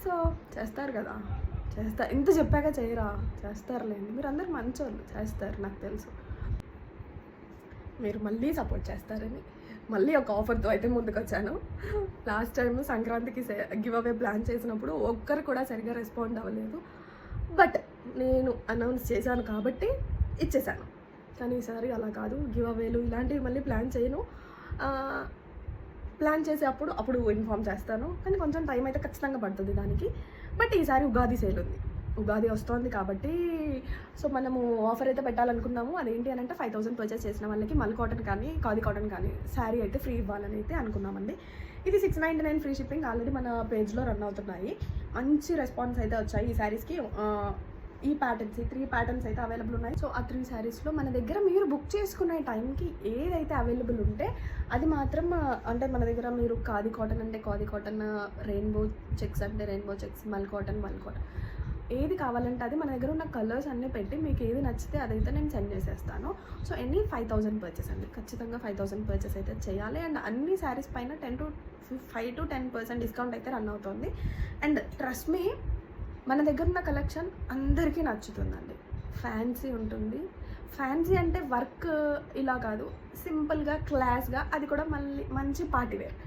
So చేస్తారు కదా, చేస్తారు. ఇంత చెప్పాక చేయరా, చేస్తారులేండి. మీరు అందరు మంచోళ్ళు, చేస్తారు నాకు తెలుసు. మీరు మళ్ళీ సపోర్ట్ చేస్తారని మళ్ళీ ఒక ఆఫర్తో అయితే ముందుకు వచ్చాను. లాస్ట్ టైం సంక్రాంతికి గివ్ అవే ప్లాన్ చేసినప్పుడు ఒక్కరు కూడా సరిగ్గా రెస్పాండ్ అవ్వలేదు. బట్ నేను అనౌన్స్ చేశాను కాబట్టి ఇచ్చేసాను. కానీ ఈసారి అలా కాదు, గివ్ అవేలు ఇలాంటివి మళ్ళీ ప్లాన్ చేయను. ప్లాన్ చేసే అప్పుడు ఇన్ఫామ్ చేస్తాను. కానీ కొంచెం టైం అయితే ఖచ్చితంగా పడుతుంది దానికి. బట్ ఈసారి ఉగాది సేల్ ఉంది, ఉగాది వస్తుంది కాబట్టి సో మనము ఆఫర్ అయితే పెట్టాలనుకున్నాము. అదేంటి అని అంటే 5000 పర్చేస్ చేసిన వాళ్ళకి మల్ కాటన్ కానీ ఖాదీ కాటన్ కానీ శారీ అయితే ఫ్రీ ఇవ్వాలని అయితే అనుకున్నామండి. ఇది 699 ఫ్రీ షిప్పింగ్. ఆల్రెడీ మన పేజ్లో రన్ అవుతున్నాయి. మంచి రెస్పాన్స్ అయితే వచ్చాయి ఈ శారీస్కి. ఈ ప్యాటర్న్స్, ఈ 3 ప్యాటర్న్స్ అయితే అవైలబుల్ ఉన్నాయి. సో ఆ 3 శారీస్లో మన దగ్గర మీరు బుక్ చేసుకునే టైంకి ఏదైతే అవైలబుల్ ఉంటే అది మాత్రం, అంటే మన దగ్గర మీరు ఖాదీ కాటన్ అంటే ఖాదీ కాటన్, రెయిన్బో చెక్స్ అంటే రెయిన్బో చెక్స్, మల్ కాటన్ ఏది కావాలంటే అది మన దగ్గర ఉన్న కలర్స్ అన్నీ పెట్టి మీకు ఏది నచ్చితే అదైతే నేను సెండ్ చేసేస్తాను. సో ఎన్ని 5000 పర్చేస్ అండి, ఖచ్చితంగా 5000 పర్చేస్ అయితే చేయాలి. అండ్ అన్ని శారీస్ పైన 5 to 10% డిస్కౌంట్ అయితే రన్ అవుతుంది. అండ్ ట్రస్ట్ మీ, మన దగ్గర ఉన్న కలెక్షన్ అందరికీ నచ్చుతుందండి. ఫ్యాన్సీ ఉంటుంది. ఫ్యాన్సీ అంటే వర్క్ ఇలా కాదు, సింపుల్గా క్లాస్గా, అది కూడా మళ్ళీ మంచి పార్టీవేర్.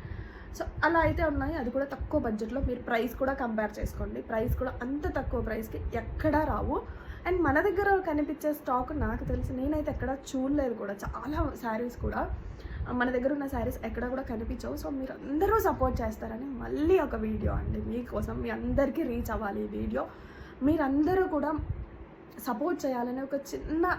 సో అలా అయితే ఉన్నాయి. అది కూడా తక్కువ బడ్జెట్లో. మీరు ప్రైస్ కూడా కంపేర్ చేసుకోండి. ప్రైస్ కూడా అంత తక్కువ ప్రైస్కి ఎక్కడా రావు. అండ్ మన దగ్గర కనిపించే స్టాక్ నాకు తెలిసి నేనైతే ఎక్కడా చూడలేదు కూడా. చాలా శారీస్ కూడా మన దగ్గర ఉన్న శారీస్ ఎక్కడ కూడా కనిపించవు. సో మీరు అందరూ సపోర్ట్ చేస్తారని మళ్ళీ ఒక వీడియో అండి మీకోసం. మీ అందరికీ రీచ్ అవ్వాలి ఈ వీడియో. మీరందరూ కూడా సపోర్ట్ చేయాలని ఒక చిన్న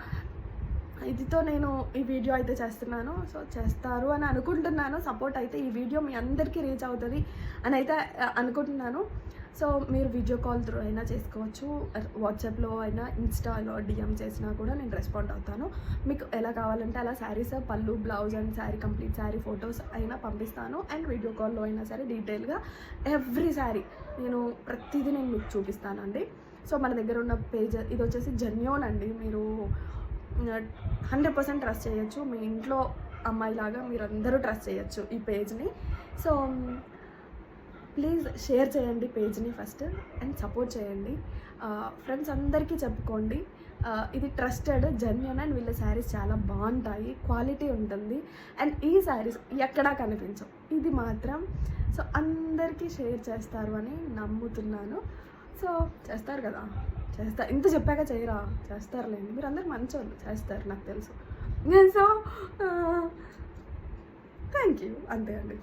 ఇదితో నేను ఈ వీడియో అయితే చేస్తున్నాను. సో చేస్తారు అని అనుకుంటున్నాను. సపోర్ట్ అయితే ఈ వీడియో మీ అందరికీ రీచ్ అవుతుంది అని అయితే అనుకుంటున్నాను. సో మీరు వీడియో కాల్ త్రూ అయినా చేసుకోవచ్చు, వాట్సాప్లో అయినా, ఇన్స్టాలో డిఎం చేసినా కూడా నేను రెస్పాండ్ అవుతాను. మీకు ఎలా కావాలంటే అలా శారీస్, పళ్ళు, blouse and sari, complete sari photos అయినా పంపిస్తాను. అండ్ వీడియో కాల్లో అయినా సరే డీటెయిల్గా ఎవ్రీ శారీ నేను ప్రతిదీ నేను మీకు చూపిస్తానండి. సో మన దగ్గర ఉన్న పేజ్ ఇది వచ్చేసి జెన్యూన్ అండి. మీరు 100% ట్రస్ట్ చేయొచ్చు. మీ ఇంట్లో అమ్మాయిలాగా మీరు అందరూ ట్రస్ట్ చేయొచ్చు ఈ పేజ్ని. సో ప్లీజ్ షేర్ చేయండి పేజ్ని ఫస్ట్ అండ్ సపోర్ట్ చేయండి. ఫ్రెండ్స్ అందరికీ చెప్పుకోండి, ఇది ట్రస్టెడ్, జెన్యూన్ అండ్ వీళ్ళ శారీస్ చాలా బాగుంటాయి, క్వాలిటీ ఉంటుంది. అండ్ ఈ శారీస్ ఎక్కడా కనిపించవు, ఇది మాత్రం. సో అందరికీ షేర్ చేస్తారు అని నమ్ముతున్నాను. సో చేస్తారు కదా, చేస్తారు. ఇంత చెప్పాక చేయరా, చేస్తారులేండి. మీరు అందరు మంచోళ్ళు, చేస్తారు నాకు తెలుసు. సో థ్యాంక్ యూ, అంతే అండి.